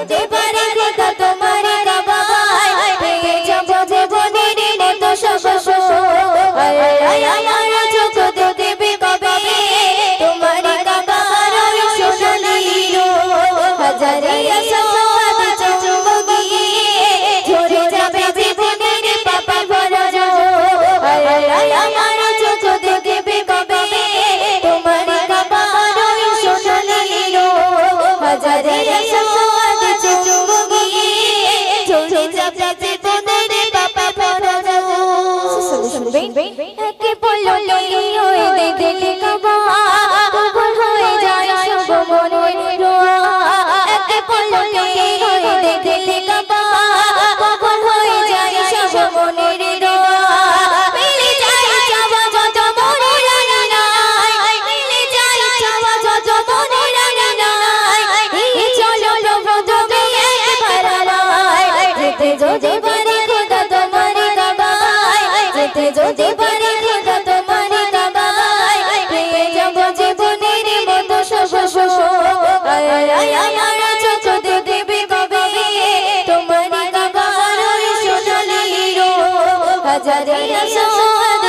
যে পারে খোদা তোমার কাবায় পেয়ে যাব জীবনের মতো সব আমার চোখ দেখবে কবে তোমার কাবার সোনালি হাজারে আশাবাদ চুম্বকি ঝরে যাবে জীবনের পাপা ভরা আমার চোখ দেখবে কবে তোমার কাবার সোনালি হাজারে আশাবাদ চুম্বকি ঝরে যাবে জীবনের পাপা ভরা শুনবেন একে বলো ওই দেখলে কাবা কবুল হয়ে যায় সব মনের দোয়া একে বলো ওই দেখলে কাবা কবুল হয়ে যায় সব মনের দোয়া মিলে যায় চাওয়া যত মনে রানা নাই মিলে যায় চাওয়া যত মনে রানা নাই এই চলো প্রভু তুমি একবার আমায় যেতে যদি পারে খোদা তোমার কাবায় যেতে যদি পারে খোদা তোমার কাবায় পেয়ে যাব জীবনের মতো সব আমার চোখ দেখবে কবে তোমার কাবার সোনালি হাজারে আশাবাদ